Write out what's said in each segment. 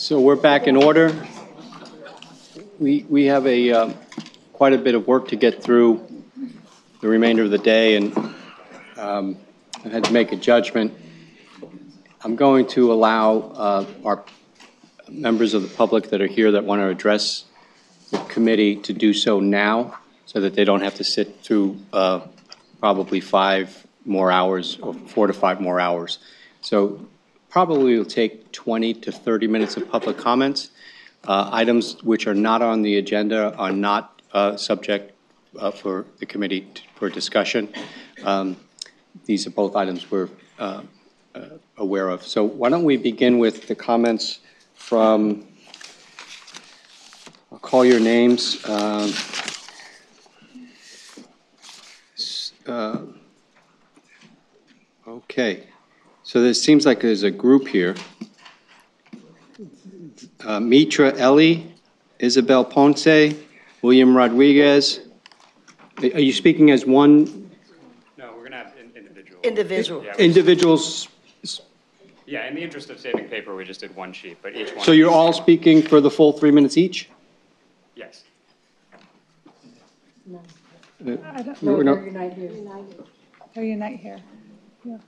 So we're back in order. We have quite a bit of work to get through the remainder of the day, and I had to make a judgment. I'm going to allow our members of the public that are here that want to address the committee to do so now, so that they don't have to sit through probably 5 more hours or 4 to 5 more hours. So probably will take 20 to 30 minutes of public comments. Items which are not on the agenda are not subject for the committee for discussion. These are both items we're aware of. So why don't we begin with the comments from, I'll call your names. Okay, so there seems like there's a group here. Mitra Ellie, Isabel Ponce, William Rodriguez. Are you speaking as one? No, we're going to have individuals. Individual. Yeah, Individuals. Yeah, in the interest of saving paper, we just did one sheet, but each one. So you're all speaking for the full 3 minutes each? Yes. I don't know. No. You're not here. Oh, you're not here. Yeah.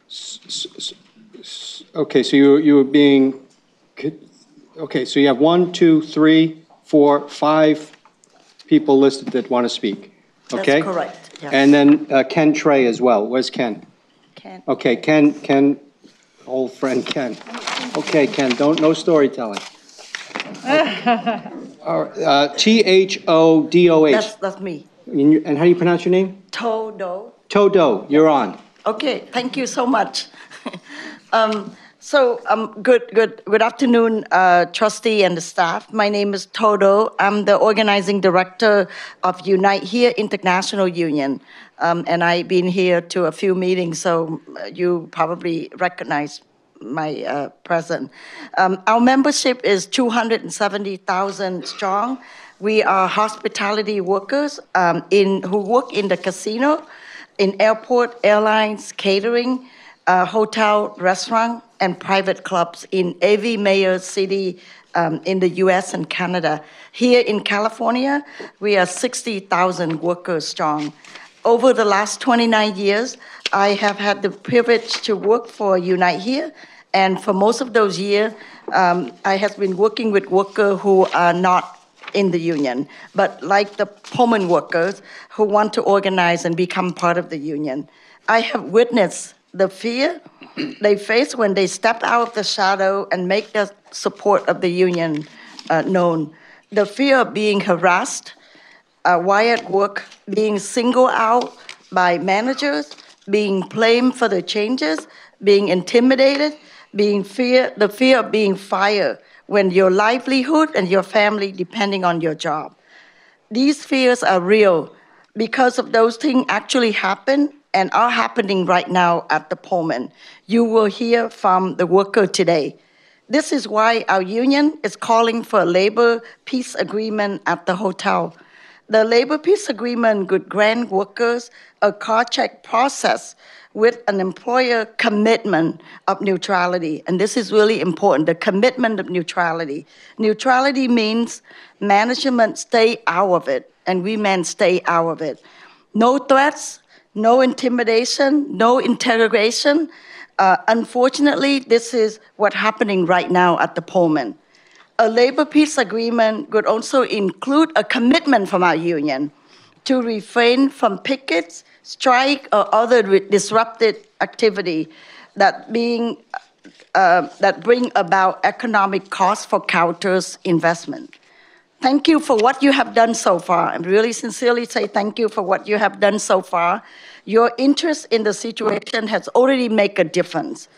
Okay, so you were being, okay, so you have 1, 2, 3, 4, 5 people listed that want to speak. Okay? That's correct. Yes. And then Ken Trey as well. Where's Ken? Ken. Okay, Ken, old friend Ken. Okay, Ken, no storytelling. Thodoh. That's me. And how do you pronounce your name? Todo. Thodoh, you're on. Okay, thank you so much. Good afternoon, trustee and the staff. My name is Todo. I'm the organizing director of Unite Here International Union. And I've been here to a few meetings, so you probably recognize my presence. Our membership is 270,000 strong. We are hospitality workers who work in the casino, in airport, airlines, catering, hotel, restaurant, and private clubs in every major city in the US and Canada. Here in California, we are 60,000 workers strong. Over the last 29 years, I have had the privilege to work for Unite Here, and for most of those years, I have been working with workers who are not in the union, but like the Pullman workers who want to organize and become part of the union. I have witnessed the fear they face when they step out of the shadow and make the support of the union known. The fear of being harassed while at work, being singled out by managers, being blamed for the changes, being intimidated, the fear of being fired when your livelihood and your family depending on your job. These fears are real because of those things actually happen and are happening right now at the Pullman. You will hear from the worker today. This is why our union is calling for a labor peace agreement at the hotel. The labor peace agreement would grant workers a card check process with an employer commitment of neutrality. And this is really important, the commitment of neutrality. Neutrality means management stay out of it, and women stay out of it. No threats, no intimidation, no interrogation. Unfortunately, this is what's happening right now at the Pullman. A labor peace agreement could also include a commitment from our union to refrain from pickets, strike, or other disruptive activity that bring about economic costs for Caltra's investment. Thank you for what you have done so far. I really sincerely say thank you for what you have done so far. Your interest in the situation has already made a difference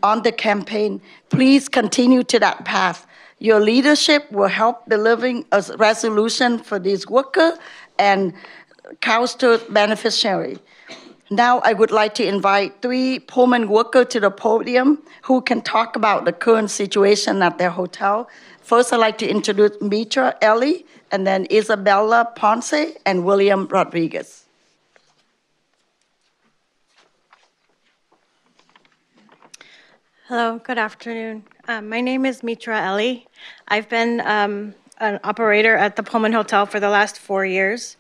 on the campaign. Please continue to that path. Your leadership will help delivering a resolution for these workers and Caltra's beneficiary. Now I would like to invite 3 Pullman workers to the podium who can talk about the current situation at their hotel. First, I'd like to introduce Mitra Ellie, and then Isabella Ponce, and William Rodriguez. Hello, good afternoon. My name is Mitra Eli. I've been an operator at the Pullman Hotel for the last 4 years.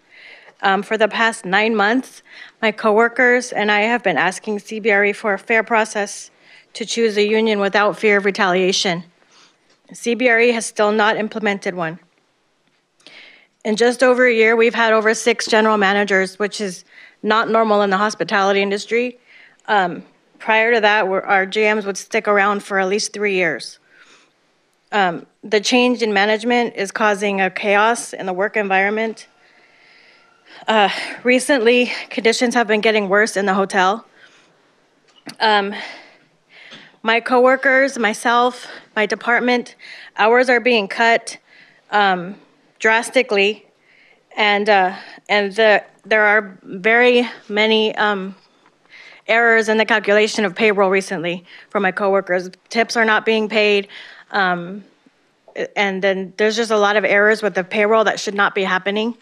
For the past 9 months, my coworkers and I have been asking CBRE for a fair process to choose a union without fear of retaliation. CBRE has still not implemented one. In just over a year, we've had over 6 general managers, which is not normal in the hospitality industry. Prior to that, our GMs would stick around for at least 3 years. The change in management is causing a chaos in the work environment. Recently, conditions have been getting worse in the hotel. My coworkers, myself, my department, hours are being cut drastically, and there are very many errors in the calculation of payroll recently for my coworkers. Tips are not being paid, and then there's just a lot of errors with the payroll that should not be happening,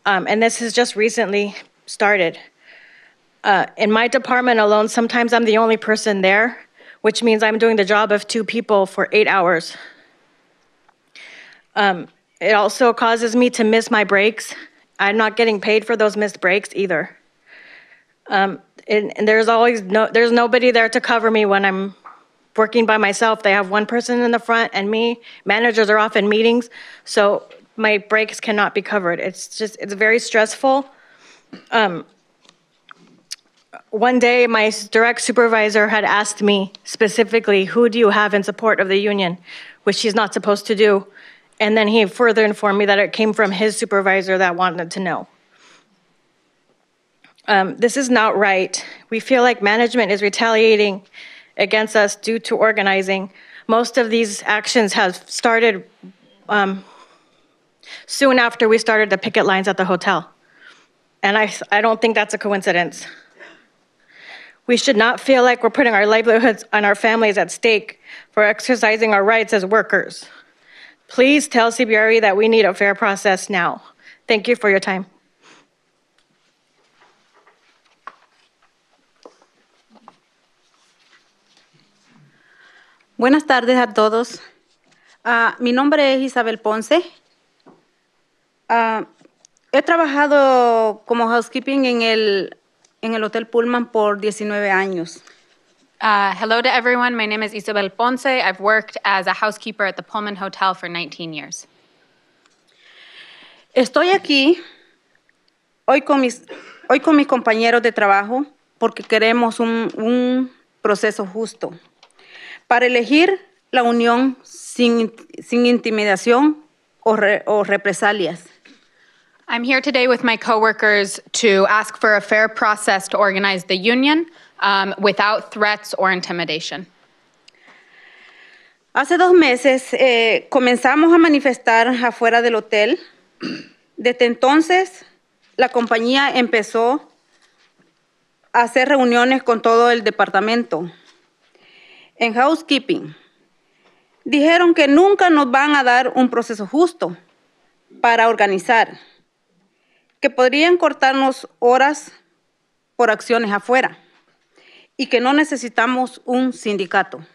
and this has just recently started. In my department alone, sometimes I'm the only person there, which means I'm doing the job of 2 people for 8 hours. It also causes me to miss my breaks. I'm not getting paid for those missed breaks either. And there's nobody there to cover me when I'm working by myself. They have one person in the front and me. Managers are off in meetings, so my breaks cannot be covered. It's very stressful. One day, my direct supervisor had asked me specifically, who do you have in support of the union, which she's not supposed to do. And then he further informed me that it came from his supervisor that wanted to know. This is not right. We feel like management is retaliating against us due to organizing. Most of these actions have started soon after we started the picket lines at the hotel. And I don't think that's a coincidence. We should not feel like we're putting our livelihoods and our families at stake for exercising our rights as workers. Please tell CBRE that we need a fair process now. Thank you for your time. Buenas tardes a todos. Mi nombre es Isabel Ponce. He trabajado como housekeeping en el Hotel Pullman por 19 años. Hello to everyone. My name is Isabel Ponce. I've worked as a housekeeper at the Pullman Hotel for 19 years. Estoy aquí hoy con mis compañeros de trabajo porque queremos un proceso justo para elegir la unión sin intimidación o represalias. I'm here today with my coworkers to ask for a fair process to organize the union without threats or intimidation. Hace 2 meses comenzamos a manifestar afuera del hotel. Desde entonces, la compañía empezó a hacer reuniones con todo el departamento. En housekeeping, dijeron que nunca nos van a dar un proceso justo para organizar, que podrían cortarnos horas por acciones afuera y que no necesitamos un sindicato.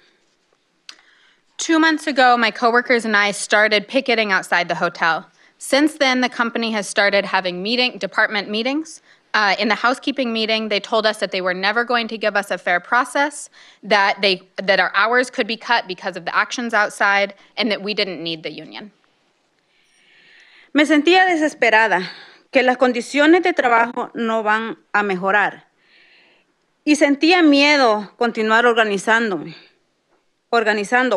2 months ago, my coworkers and I started picketing outside the hotel. Since then, the company has started having department meetings. In the housekeeping meeting, they told us that they were never going to give us a fair process, that our hours could be cut because of the actions outside, and that we didn't need the union. Me sentía desesperada, que las condiciones de trabajo no van a mejorar. Y sentía miedo continuar organizando,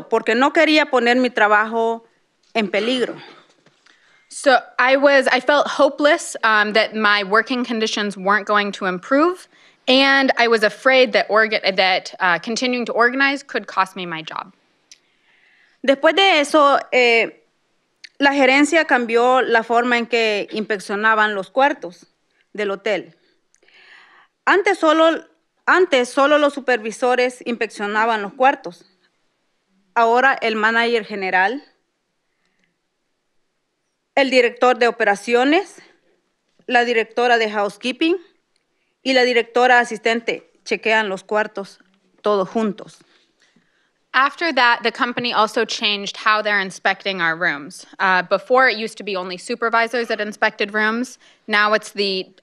porque no quería poner mi trabajo en peligro. So I felt hopeless that my working conditions weren't going to improve, and I was afraid that continuing to organize could cost me my job. Después de eso, la gerencia cambió la forma en que inspeccionaban los cuartos del hotel. Antes solo los supervisores inspeccionaban los cuartos. Ahora el manager general, el director de operaciones, la directora de housekeeping y la directora asistente chequean los cuartos todos juntos. After that, the company also changed how they're inspecting our rooms. Before, it used to be only supervisors that inspected rooms. Now it's the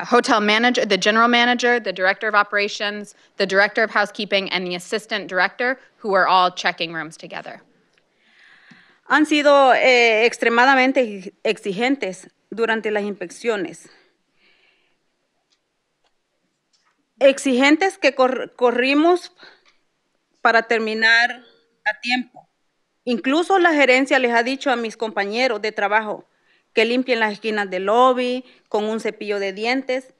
hotel manager, the general manager, the director of operations, the director of housekeeping, and the assistant director who are all checking rooms together. Han sido extremadamente exigentes durante las inspecciones. Exigentes que corrimos para terminar a tiempo. Incluso la gerencia les ha dicho a mis compañeros de trabajo que limpien las esquinas del lobby con un cepillo de dientes.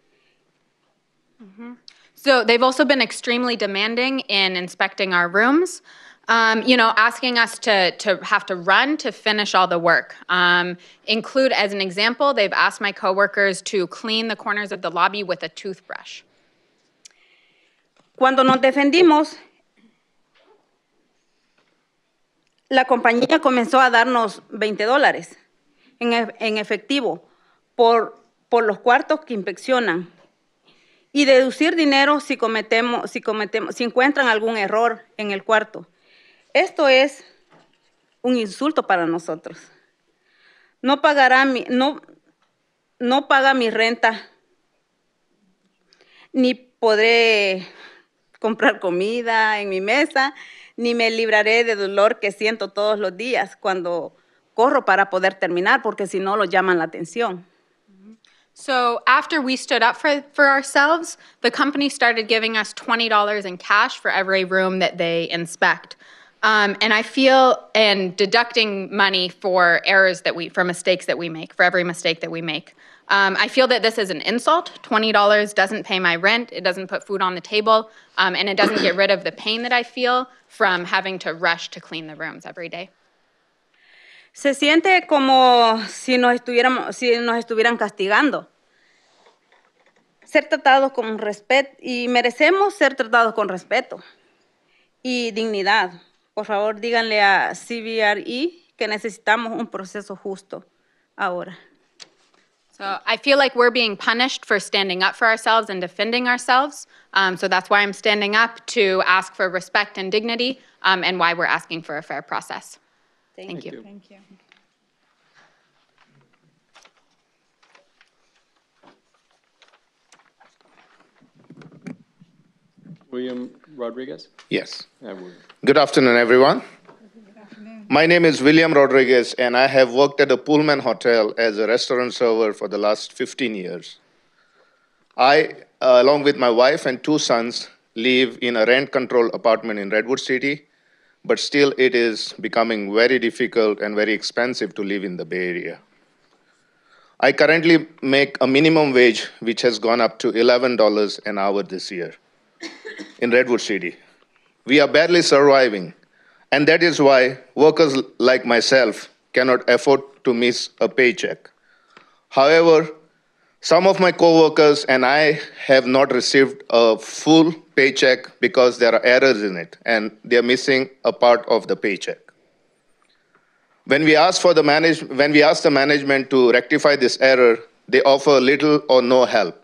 So they've also been extremely demanding in inspecting our rooms, asking us to have to run to finish all the work. Include, as an example, they've asked my coworkers to clean the corners of the lobby with a toothbrush. Cuando nos defendimos, la compañía comenzó a darnos $20 en efectivo por los cuartos que inspeccionan y deducir dinero si encuentran algún error en el cuarto. Esto es un insulto para nosotros. No paga mi renta, ni podré comprar comida en mi mesa, ni me libraré de dolor que siento todos los días cuando corro para poder terminar, porque si no, lo llaman la atención. So after we stood up for ourselves, the company started giving us $20 in cash for every room that they inspect. And I feel, and deducting money for for mistakes that we make, for every mistake that we make. I feel that this is an insult. $20 doesn't pay my rent, it doesn't put food on the table, and it doesn't get rid of the pain that I feel from having to rush to clean the rooms every day. Se siente como si nos estuvieran castigando. Ser tratados con respeto, y merecemos ser tratados con respeto y dignidad. Por favor, díganle a CBRE que necesitamos un proceso justo ahora. So I feel like we're being punished for standing up for ourselves and defending ourselves. So that's why I'm standing up to ask for respect and dignity, and why we're asking for a fair process. Thank you. Thank you. William Rodriguez? Yes. William. Good afternoon, everyone. My name is William Rodriguez, and I have worked at the Pullman Hotel as a restaurant server for the last 15 years. I, along with my wife and 2 sons, live in a rent-controlled apartment in Redwood City, but still it is becoming very difficult and very expensive to live in the Bay Area. I currently make a minimum wage, which has gone up to $11 an hour this year in Redwood City. We are barely surviving, and that is why workers like myself cannot afford to miss a paycheck. However, some of my coworkers and I have not received a full paycheck because there are errors in it, and they're missing a part of the paycheck. When we ask the management to rectify this error, they offer little or no help.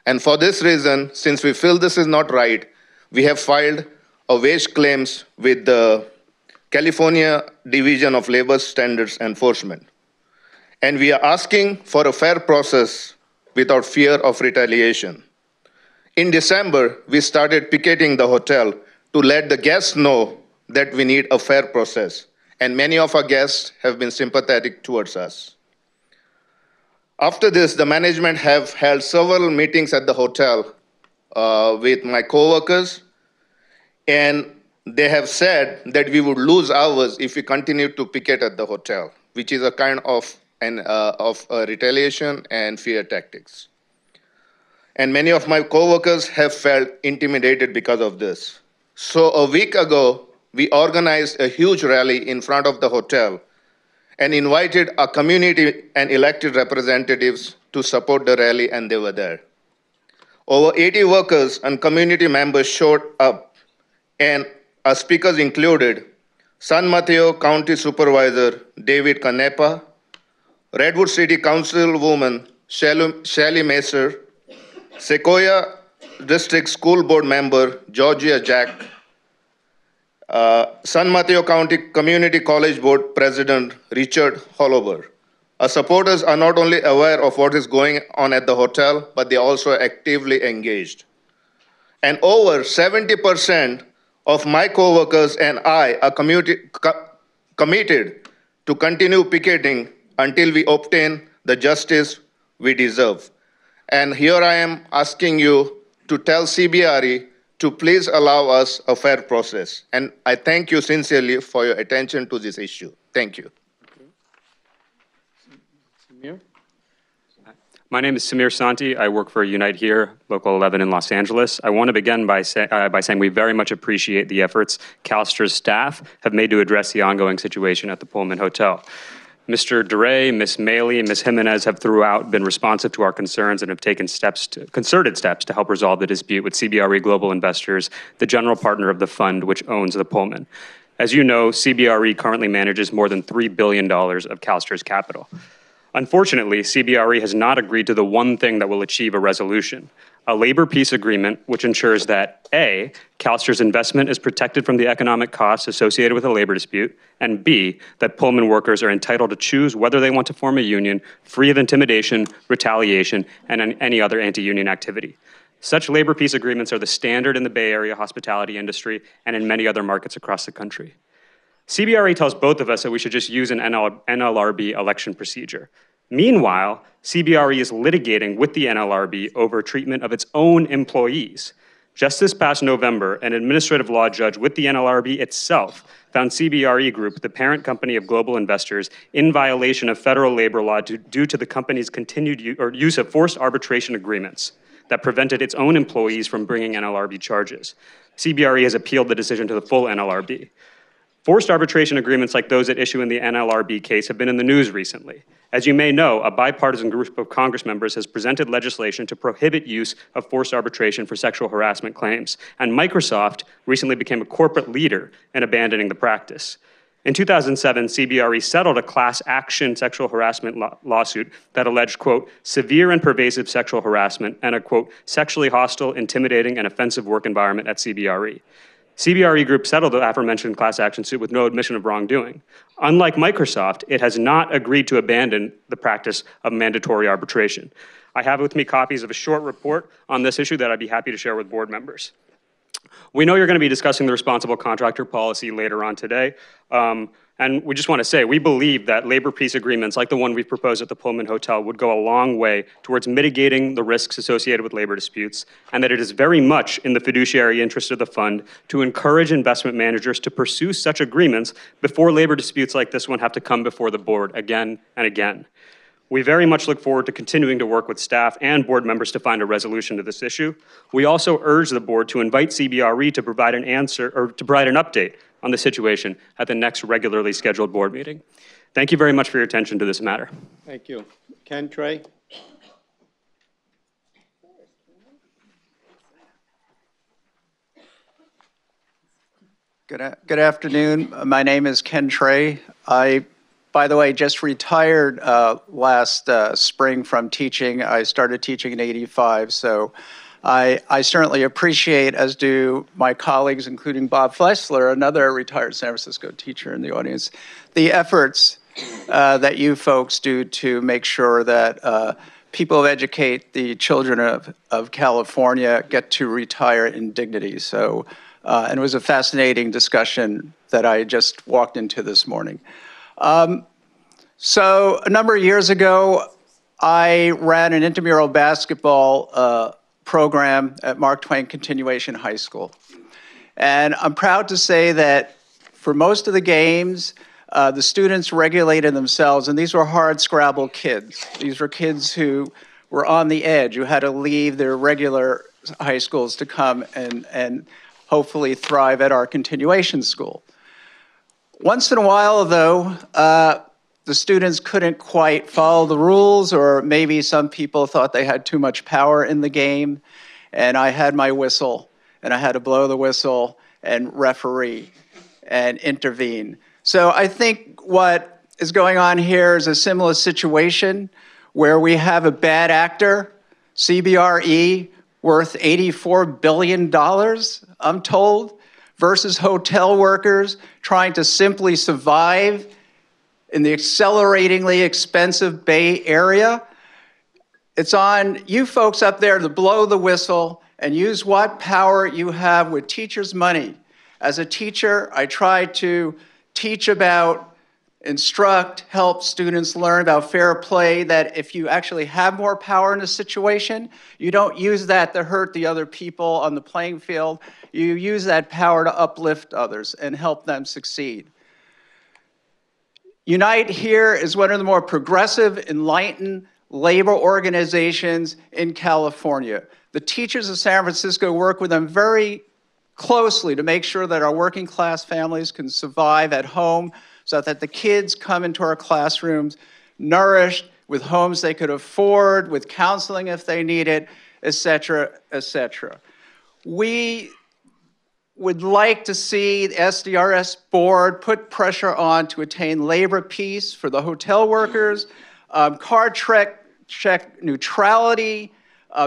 And for this reason, since we feel this is not right, we have filed a wage claims with the California Division of Labor Standards Enforcement. And we are asking for a fair process without fear of retaliation. In December, we started picketing the hotel to let the guests know that we need a fair process, and many of our guests have been sympathetic towards us. After this, the management have held several meetings at the hotel with my coworkers, and they have said that we would lose hours if we continue to picket at the hotel, which is a kind of retaliation and fear tactics. And many of my coworkers have felt intimidated because of this. So a week ago, we organized a huge rally in front of the hotel and invited our community and elected representatives to support the rally, and they were there. Over 80 workers and community members showed up, and our speakers included San Mateo County Supervisor David Canepa, Redwood City Councilwoman Shelley Macer, Sequoia District School Board Member Georgia Jack, San Mateo County Community College Board President Richard Holober. Our supporters are not only aware of what is going on at the hotel, but they are also actively engaged. And over 70% of my coworkers and I are committed to continue picketing until we obtain the justice we deserve. And here I am asking you to tell CBRE to please allow us a fair process. And I thank you sincerely for your attention to this issue. Thank you. Samir? My name is Samir Santi. I work for Unite Here, Local 11 in Los Angeles. I want to begin by saying we very much appreciate the efforts CalSTR's staff have made to address the ongoing situation at the Pullman Hotel. Mr. DeRay, Ms. Maley, Ms. Jimenez have throughout been responsive to our concerns and have taken concerted steps to help resolve the dispute with CBRE Global Investors, the general partner of the fund which owns the Pullman. As you know, CBRE currently manages more than $3 billion of CalSTR's capital. Unfortunately, CBRE has not agreed to the one thing that will achieve a resolution, a labor peace agreement which ensures that A, CalSTR's investment is protected from the economic costs associated with a labor dispute, and B, that Pullman workers are entitled to choose whether they want to form a union free of intimidation, retaliation, and any other anti-union activity. Such labor peace agreements are the standard in the Bay Area hospitality industry and in many other markets across the country. CBRE tells both of us that we should just use an NLRB election procedure. Meanwhile, CBRE is litigating with the NLRB over treatment of its own employees. Just this past November, an administrative law judge with the NLRB itself found CBRE Group, the parent company of Global Investors, in violation of federal labor law due to the company's continued use of forced arbitration agreements that prevented its own employees from bringing NLRB charges. CBRE has appealed the decision to the full NLRB. Forced arbitration agreements like those at issue in the NLRB case have been in the news recently. As you may know, a bipartisan group of Congress members has presented legislation to prohibit use of forced arbitration for sexual harassment claims, and Microsoft recently became a corporate leader in abandoning the practice. In 2007, CBRE settled a class action sexual harassment lawsuit that alleged, quote, severe and pervasive sexual harassment and a, quote, sexually hostile, intimidating, and offensive work environment at CBRE. CBRE Group settled the aforementioned class action suit with no admission of wrongdoing. Unlike Microsoft, it has not agreed to abandon the practice of mandatory arbitration. I have with me copies of a short report on this issue that I'd be happy to share with board members. We know you're going to be discussing the responsible contractor policy later on today. And we just want to say, we believe that labor peace agreements like the one we've proposed at the Pullman Hotel would go a long way towards mitigating the risks associated with labor disputes, and that it is very much in the fiduciary interest of the fund to encourage investment managers to pursue such agreements before labor disputes like this one have to come before the board again and again. We very much look forward to continuing to work with staff and board members to find a resolution to this issue. We also urge the board to invite CBRE to provide an answer or to provide an update on the situation at the next regularly scheduled board meeting. Thank you very much for your attention to this matter. Thank you. Ken Trey? Good afternoon. My name is Ken Trey. I, by the way, just retired last spring from teaching. I started teaching in '85, so I certainly appreciate, as do my colleagues, including Bob Flessler, another retired San Francisco teacher in the audience, the efforts that you folks do to make sure that people who educate the children of California get to retire in dignity. So, and it was a fascinating discussion that I just walked into this morning. So a number of years ago, I ran an intramural basketball program at Mark Twain Continuation High School. And I'm proud to say that for most of the games, the students regulated themselves, and these were hard scrabble kids. These were kids who were on the edge, who had to leave their regular high schools to come and hopefully thrive at our continuation school. Once in a while, though, the students couldn't quite follow the rules, or maybe some people thought they had too much power in the game, and I had my whistle, and I had to blow the whistle and referee and intervene. So I think what is going on here is a similar situation where we have a bad actor, CBRE, worth $84 billion, I'm told, versus hotel workers trying to simply survive in the acceleratingly expensive Bay Area. It's on you folks up there to blow the whistle and use what power you have with teachers' money. As a teacher, I try to teach about, instruct, help students learn about fair play, that if you actually have more power in a situation, you don't use that to hurt the other people on the playing field. You use that power to uplift others and help them succeed. Unite here is one of the more progressive, enlightened labor organizations in California. The teachers of San Francisco work with them very closely to make sure that our working class families can survive at home, so that the kids come into our classrooms nourished, with homes they could afford, with counseling if they need it, et cetera, et cetera. We would like to see the SDRS board put pressure on to attain labor peace for the hotel workers, card check neutrality,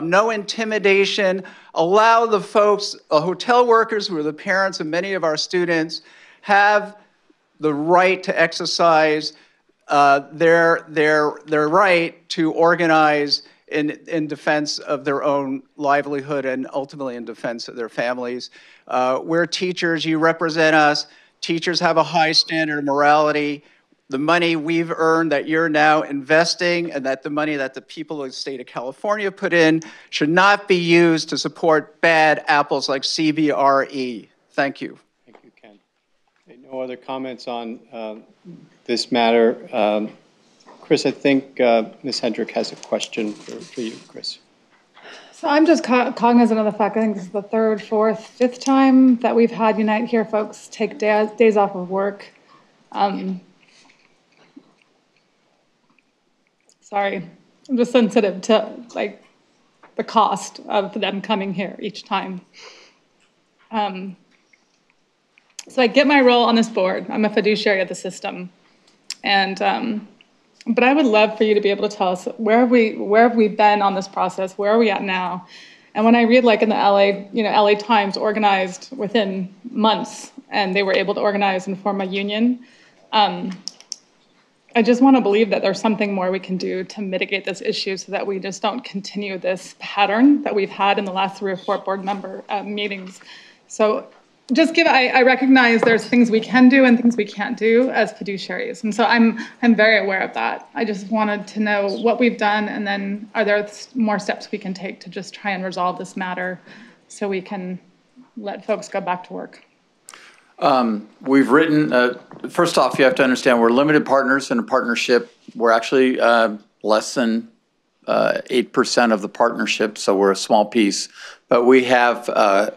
no intimidation, allow the folks, hotel workers who are the parents of many of our students, have the right to exercise their right to organize in defense of their own livelihood and ultimately in defense of their families. We're teachers, you represent us. Teachers have a high standard of morality. The money we've earned that you're now investing, and that the money that the people of the state of California put in, should not be used to support bad apples like CBRE. Thank you. Thank you, Ken. Okay, no other comments on this matter. Chris, I think Ms. Hendrick has a question for you, Chris. So I'm just cognizant of the fact, I think this is the third, fourth, fifth time that we've had Unite Here folks take days off of work. Sorry, I'm just sensitive to like the cost of them coming here each time. So I get my role on this board. I'm a fiduciary of the system, and but I would love for you to be able to tell us where have we been on this process? Where are we at now? And when I read, like in the LA Times organized within months, and they were able to organize and form a union. I just want to believe that there's something more we can do to mitigate this issue, so that we just don't continue this pattern that we've had in the last 3 or 4 board member meetings. So just I recognize there's things we can do and things we can't do as fiduciaries. And so I'm very aware of that. I just wanted to know what we've done, and then are there more steps we can take to just try and resolve this matter so we can let folks go back to work. We've written, first off, you have to understand we're limited partners in a partnership. We're actually less than 8% of the partnership, so we're a small piece. But we have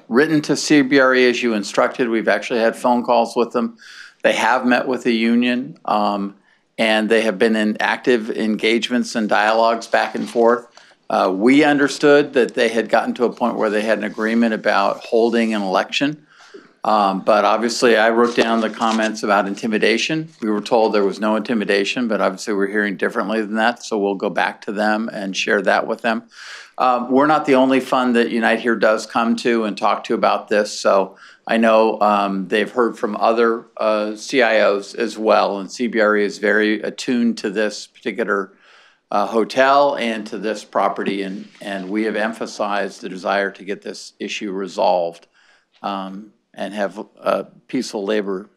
written to CBRE as you instructed. We've actually had phone calls with them. They have met with the union, and they have been in active engagements and dialogues back and forth. We understood that they had gotten to a point where they had an agreement about holding an election. But obviously, I wrote down the comments about intimidation. We were told there was no intimidation, but obviously we're hearing differently than that, so we'll go back to them and share that with them. We're not the only fund that Unite Here does come to and talk to about this, so I know they've heard from other CIOs as well, and CBRE is very attuned to this particular hotel and to this property, and we have emphasized the desire to get this issue resolved. And have peaceful labor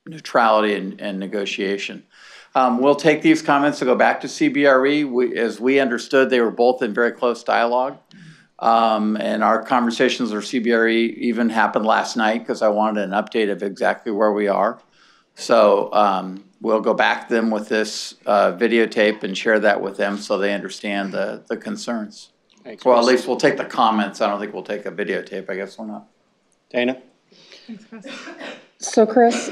neutrality and negotiation. We'll take these comments to go back to CBRE. As we understood, they were both in very close dialogue. And our conversations with CBRE even happened last night because I wanted an update of exactly where we are. So we'll go back to them with this videotape and share that with them so they understand the concerns. Thanks, well, Chris. at least we'll take the comments. I don't think we'll take a videotape. I guess we'll not. Dana? Thanks, Chris. So Chris,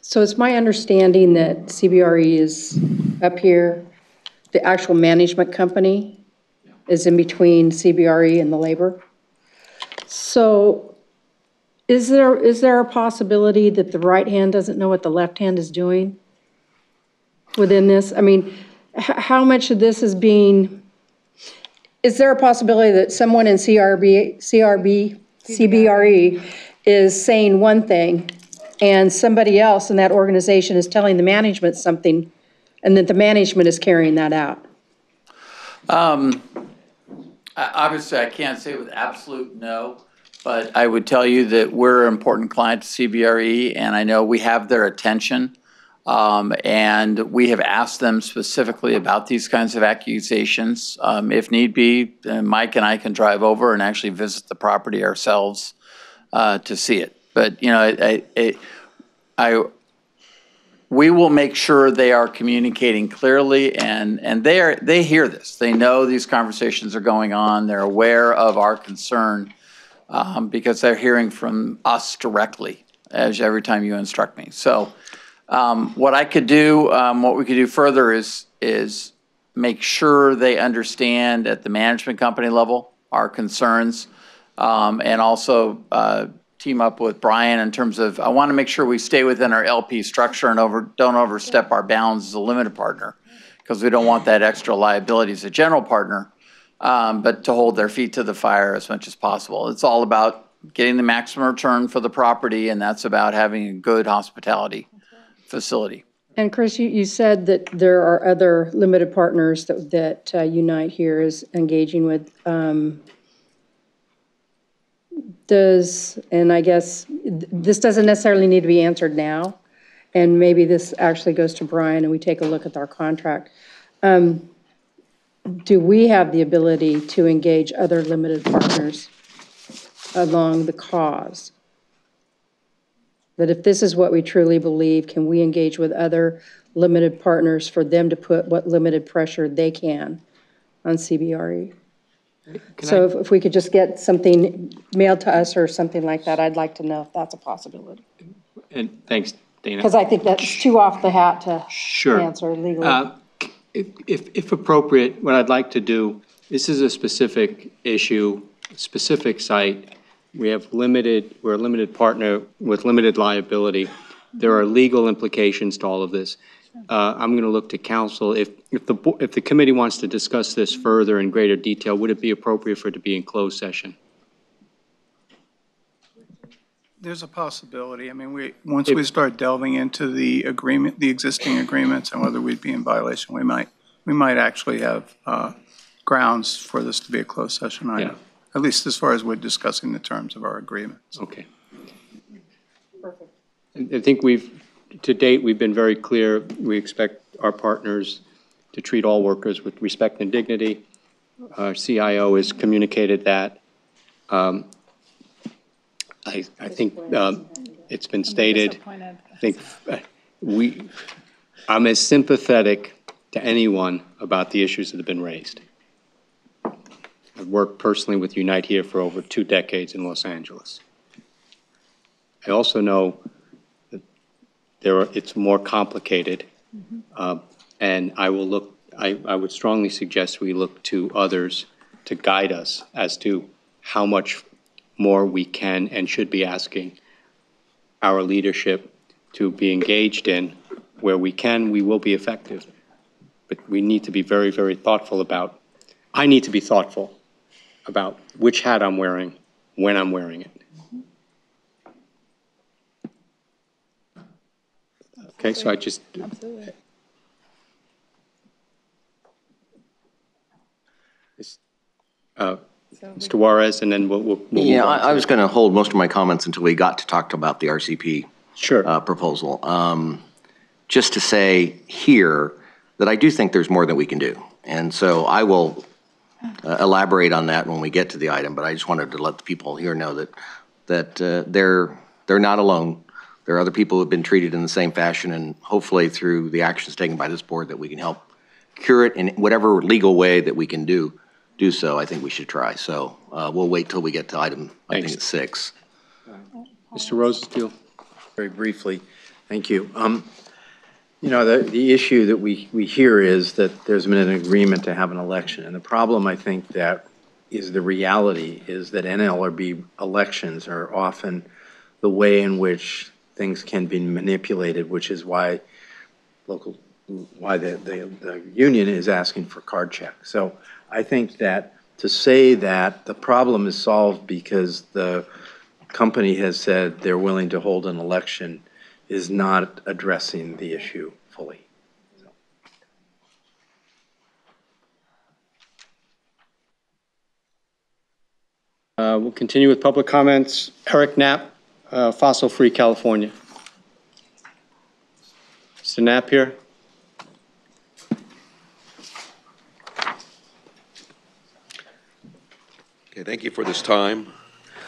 so it's my understanding that CBRE is up here, the actual management company is in between CBRE and the labor. So is there a possibility that the right hand doesn't know what the left hand is doing within this? I mean, how much of this is being, is there a possibility that someone in CBRE is saying one thing, and somebody else in that organization is telling the management something, and that the management is carrying that out? Obviously, I can't say with absolute no, but I would tell you that we're an important client to CBRE, and I know we have their attention. And we have asked them specifically about these kinds of accusations. If need be, Mike and I can drive over and actually visit the property ourselves to see it. But, you know, we will make sure they are communicating clearly, and they hear this. They know these conversations are going on. They're aware of our concern because they're hearing from us directly as every time you instruct me. So what I could do, what we could do further is make sure they understand at the management company level our concerns, and also team up with Brian in terms of, I want to make sure we stay within our LP structure and don't overstep our bounds as a limited partner, because we don't want that extra liability as a general partner, but to hold their feet to the fire as much as possible. It's all about getting the maximum return for the property, and that's about having a good hospitality facility. And Chris, you said that there are other limited partners that Unite here is engaging with. And I guess this doesn't necessarily need to be answered now, and maybe this actually goes to Brian and we take a look at our contract. Do we have the ability to engage other limited partners along the cause? That if this is what we truly believe, can we engage with other limited partners for them to put what limited pressure they can on CBRE? So if we could just get something mailed to us or something like that, I'd like to know if that's a possibility. And thanks, Dana. Because I think that's too off the hat to Sure. answer legally. If appropriate, what I'd like to do, this is a specific issue, specific site. We're a limited partner with limited liability. There are legal implications to all of this. I'm going to look to counsel. If the committee wants to discuss this further in greater detail, would it be appropriate for it to be in closed session? There's a possibility. I mean, once we start delving into the agreement, the existing agreements, and whether we'd be in violation, we might actually have grounds for this to be a closed session item. Yeah. At least as far as we're discussing the terms of our agreements. Okay. Perfect. I think to date, we've been very clear. We expect our partners to treat all workers with respect and dignity. Our CIO has communicated that. I think it's been stated. I think I'm as sympathetic to anyone about the issues that have been raised. I've worked personally with Unite here for over 2 decades in Los Angeles. I also know that it's more complicated, and I would strongly suggest we look to others to guide us as to how much more we can and should be asking our leadership to be engaged in. Where we can, we will be effective. But we need to be very, very thoughtful about, I need to be thoughtful about which hat I'm wearing, when I'm wearing it. Okay, so I just... Absolutely. Mr. Juarez, and then we'll yeah, I was going to hold most of my comments until we got to talk about the RCP proposal. Just to say here that I do think there's more that we can do. And so I will elaborate on that when we get to the item, but I just wanted to let the people here know that they're not alone. There are other people who have been treated in the same fashion, and hopefully through the actions taken by this board that we can help cure it in whatever legal way that we can do so. I think we should try. So we'll wait till we get to item, I think it's 6. Mr. Rosenstiel. Very briefly, thank you. You know, the issue that we hear is that there's been an agreement to have an election. And the problem, I think, that is the reality is that NLRB elections are often the way in which things can be manipulated, which is why the union is asking for card checks. So I think that to say that the problem is solved because the company has said they're willing to hold an election is not addressing the issue fully. We'll continue with public comments. Eric Knapp, Fossil Free California. Mr. Knapp here. Okay, thank you for this time.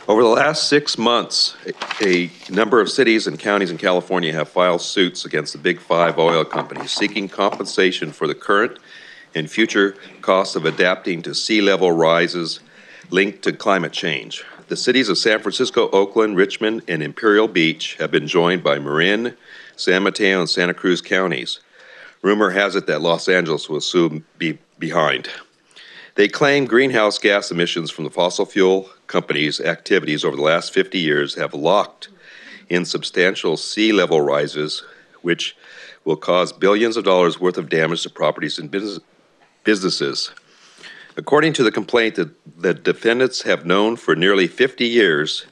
Over the last 6 months, a number of cities and counties in California have filed suits against the Big Five oil companies seeking compensation for the current and future costs of adapting to sea level rises linked to climate change. The cities of San Francisco, Oakland, Richmond, and Imperial Beach have been joined by Marin, San Mateo, and Santa Cruz counties. Rumor has it that Los Angeles will soon be behind. They claim greenhouse gas emissions from the fossil fuel companies' activities over the last 50 years have locked in substantial sea level rises, which will cause billions of dollars worth of damage to properties and businesses. According to the complaint, the defendants have known for nearly 50 years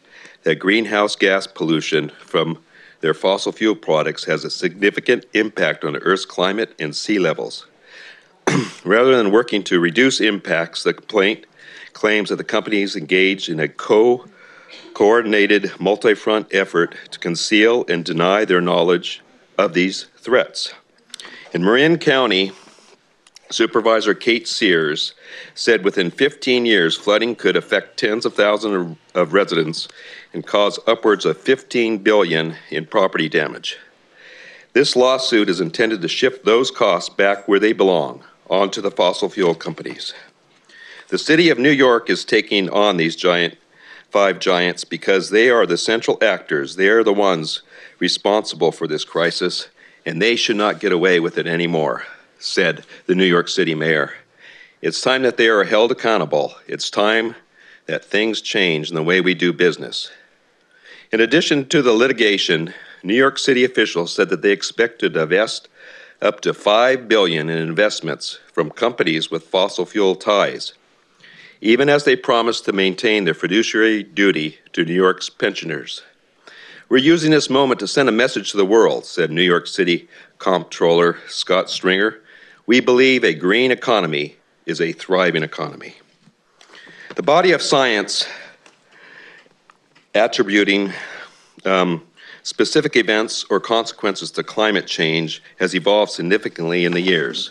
that greenhouse gas pollution from their fossil fuel products has a significant impact on the Earth's climate and sea levels. Rather than working to reduce impacts, the complaint claims that the companies engaged in a coordinated, multi-front effort to conceal and deny their knowledge of these threats. In Marin County, Supervisor Kate Sears said within 15 years, flooding could affect tens of thousands of residents and cause upwards of $15 billion in property damage. This lawsuit is intended to shift those costs back where they belong, onto the fossil fuel companies. The city of New York is taking on these five giants because they are the central actors. They are the ones responsible for this crisis, and they should not get away with it anymore, said the New York City mayor. It's time that they are held accountable. It's time that things change in the way we do business. In addition to the litigation, New York City officials said that they expect to divest up to $5 billion in investments from companies with fossil fuel ties, even as they promise to maintain their fiduciary duty to New York's pensioners. We're using this moment to send a message to the world, said New York City Comptroller Scott Stringer. We believe a green economy is a thriving economy. The body of science attributing specific events or consequences to climate change has evolved significantly in the years.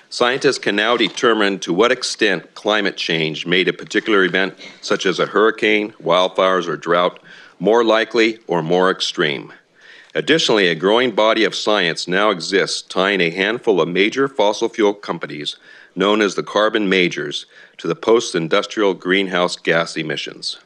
Scientists can now determine to what extent climate change made a particular event, such as a hurricane, wildfires, or drought, more likely or more extreme. Additionally, a growing body of science now exists tying a handful of major fossil fuel companies, known as the carbon majors, to the post-industrial greenhouse gas emissions.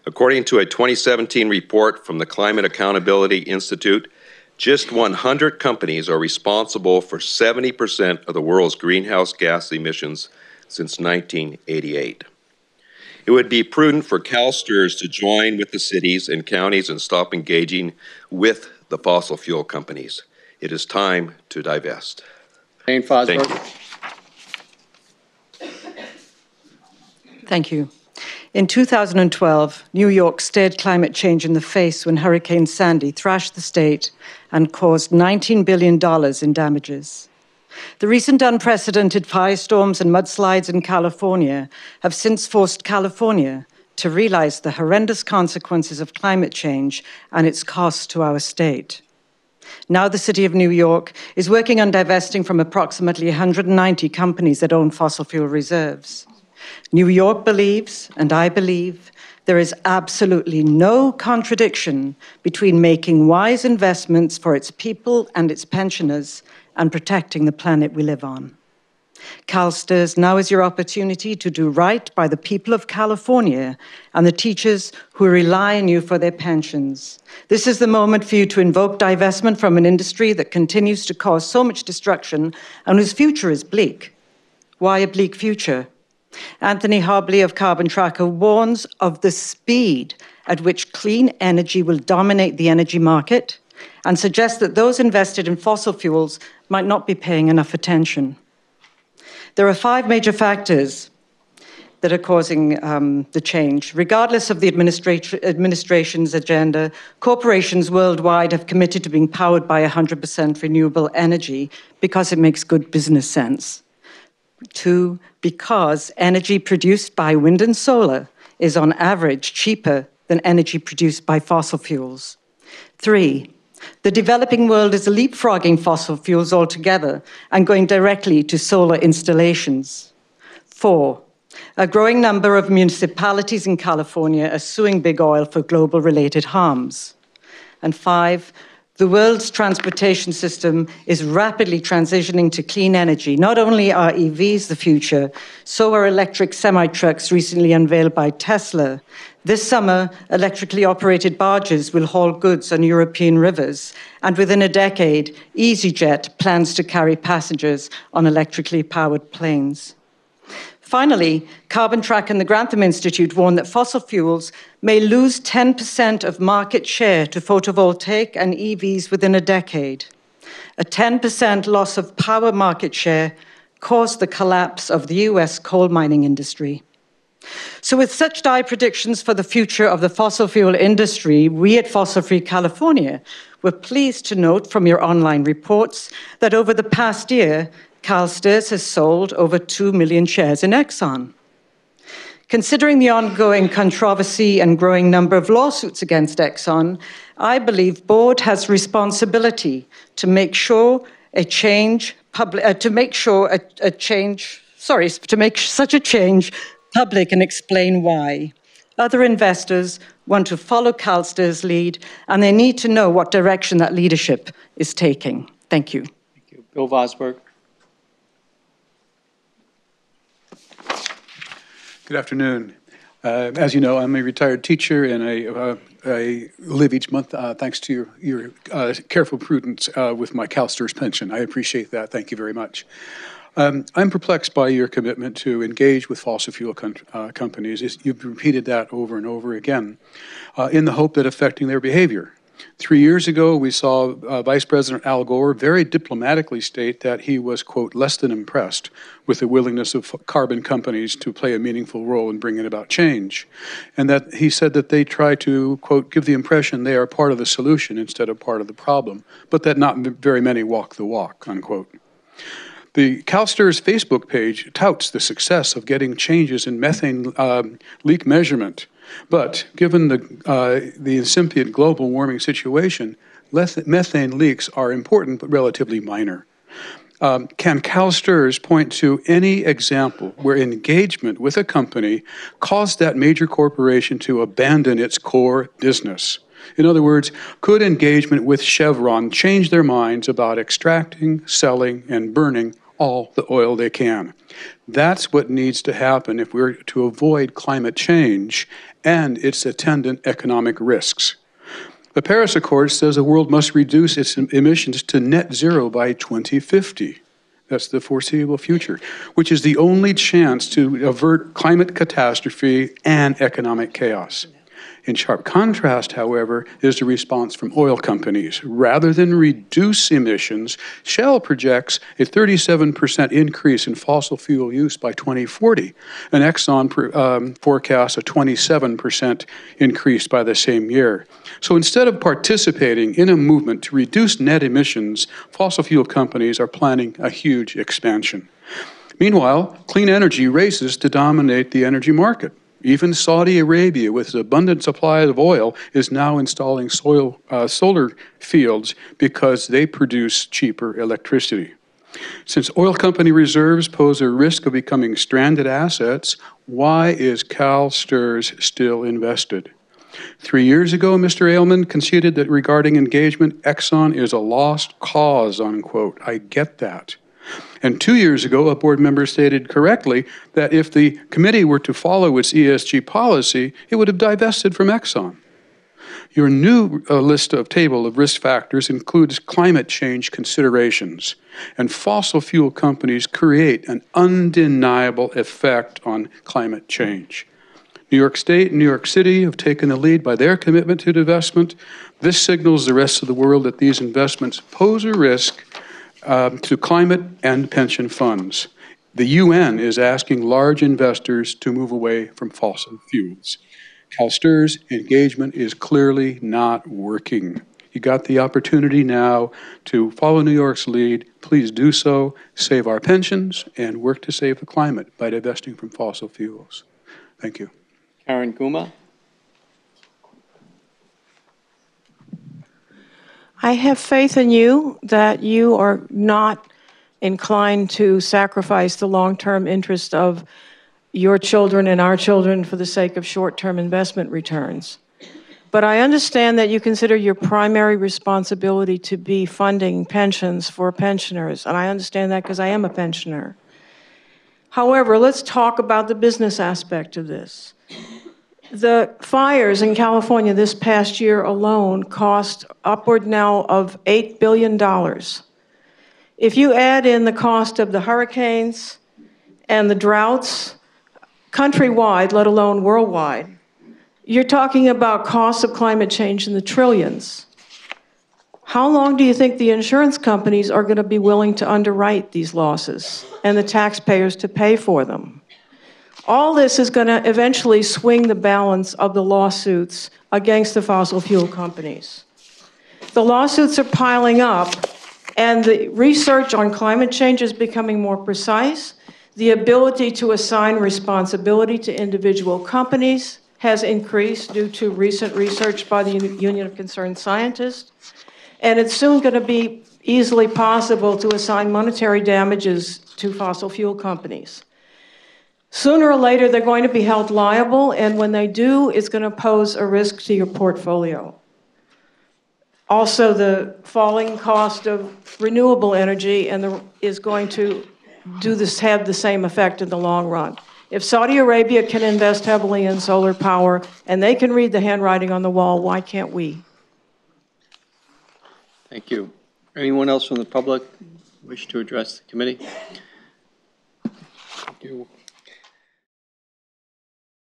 According to a 2017 report from the Climate Accountability Institute, just 100 companies are responsible for 70% of the world's greenhouse gas emissions since 1988. It would be prudent for CalSTRS to join with the cities and counties and stop engaging with the fossil fuel companies. It is time to divest. Jane Fosberg. Thank you. In 2012, New York stared climate change in the face when Hurricane Sandy thrashed the state and caused $19 billion in damages. The recent unprecedented firestorms and mudslides in California have since forced California to realize the horrendous consequences of climate change and its costs to our state. Now the City of New York is working on divesting from approximately 190 companies that own fossil fuel reserves. New York believes, and I believe, there is absolutely no contradiction between making wise investments for its people and its pensioners and protecting the planet we live on. CalSTRS, now is your opportunity to do right by the people of California and the teachers who rely on you for their pensions. This is the moment for you to invoke divestment from an industry that continues to cause so much destruction and whose future is bleak. Why a bleak future? Anthony Hobley of Carbon Tracker warns of the speed at which clean energy will dominate the energy market and suggests that those invested in fossil fuels might not be paying enough attention. There are 5 major factors that are causing the change. Regardless of the administration's agenda, corporations worldwide have committed to being powered by 100% renewable energy because it makes good business sense. 2, because energy produced by wind and solar is on average cheaper than energy produced by fossil fuels. 3, the developing world is leapfrogging fossil fuels altogether and going directly to solar installations. 4, a growing number of municipalities in California are suing big oil for global-related harms. And 5, the world's transportation system is rapidly transitioning to clean energy. Not only are EVs the future, so are electric semi-trucks recently unveiled by Tesla. This summer, electrically operated barges will haul goods on European rivers, and within a decade, EasyJet plans to carry passengers on electrically powered planes. Finally, Carbon Track and the Grantham Institute warn that fossil fuels may lose 10% of market share to photovoltaic and EVs within a decade. A 10% loss of power market share caused the collapse of the US coal mining industry. So with such dire predictions for the future of the fossil fuel industry, we at Fossil Free California were pleased to note from your online reports that over the past year, CalSTRS has sold over 2 million shares in Exxon. Considering the ongoing controversy and growing number of lawsuits against Exxon, I believe board has responsibility to make sure to make such a change public and explain why. Other investors want to follow CalSTRS' lead, and they need to know what direction that leadership is taking. Thank you. Thank you. Bill Vosberg. Good afternoon. As you know, I'm a retired teacher, and I live each month thanks to your careful prudence with my CalSTRS pension. I appreciate that. Thank you very much. I'm perplexed by your commitment to engage with fossil fuel companies. You've repeated that over and over again in the hope that affecting their behavior. 3 years ago, we saw Vice President Al Gore very diplomatically state that he was, quote, less than impressed with the willingness of carbon companies to play a meaningful role in bringing about change. And that he said that they try to, quote, give the impression they are part of the solution instead of part of the problem, but that not very many walk the walk, unquote. The CalSTRS Facebook page touts the success of getting changes in methane leak measurement. But given the incipient global warming situation, methane leaks are important but relatively minor. Can CalSTRS point to any example where engagement with a company caused that major corporation to abandon its core business? In other words, could engagement with Chevron change their minds about extracting, selling, and burning all the oil they can? That's what needs to happen if we're to avoid climate change and its attendant economic risks. The Paris Accord says the world must reduce its emissions to net zero by 2050. That's the foreseeable future, which is the only chance to avert climate catastrophe and economic chaos. In sharp contrast, however, is the response from oil companies. Rather than reduce emissions, Shell projects a 37% increase in fossil fuel use by 2040, and Exxon forecasts a 27% increase by the same year. So instead of participating in a movement to reduce net emissions, fossil fuel companies are planning a huge expansion. Meanwhile, clean energy races to dominate the energy market. Even Saudi Arabia, with its abundant supply of oil, is now installing solar fields because they produce cheaper electricity. Since oil company reserves pose a risk of becoming stranded assets, why is CalSTRS still invested? 3 years ago, Mr. Ailman conceded that regarding engagement, Exxon is a lost cause, unquote. I get that. And 2 years ago, a board member stated correctly that if the committee were to follow its ESG policy, it would have divested from Exxon. Your new list of table of risk factors includes climate change considerations, and fossil fuel companies create an undeniable effect on climate change. New York State and New York City have taken the lead by their commitment to divestment. This signals the rest of the world that these investments pose a risk to climate and pension funds. The UN is asking large investors to move away from fossil fuels. CalSTRS engagement is clearly not working. You got the opportunity now to follow New York's lead. Please do so, save our pensions, and work to save the climate by divesting from fossil fuels. Thank you. Karen Guma? I have faith in you that you are not inclined to sacrifice the long-term interest of your children and our children for the sake of short-term investment returns. But I understand that you consider your primary responsibility to be funding pensions for pensioners, and I understand that because I am a pensioner. However, let's talk about the business aspect of this. The fires in California this past year alone cost upward now of $8 billion. If you add in the cost of the hurricanes and the droughts, countrywide, let alone worldwide, you're talking about costs of climate change in the trillions. How long do you think the insurance companies are going to be willing to underwrite these losses and the taxpayers to pay for them? All this is going to eventually swing the balance of the lawsuits against the fossil fuel companies. The lawsuits are piling up, and the research on climate change is becoming more precise. The ability to assign responsibility to individual companies has increased due to recent research by the Union of Concerned Scientists. And it's soon going to be easily possible to assign monetary damages to fossil fuel companies. Sooner or later, they're going to be held liable, and when they do, it's going to pose a risk to your portfolio. Also, the falling cost of renewable energy is going to have the same effect in the long run. If Saudi Arabia can invest heavily in solar power and they can read the handwriting on the wall, why can't we? Thank you. Anyone else from the public wish to address the committee? Thank you.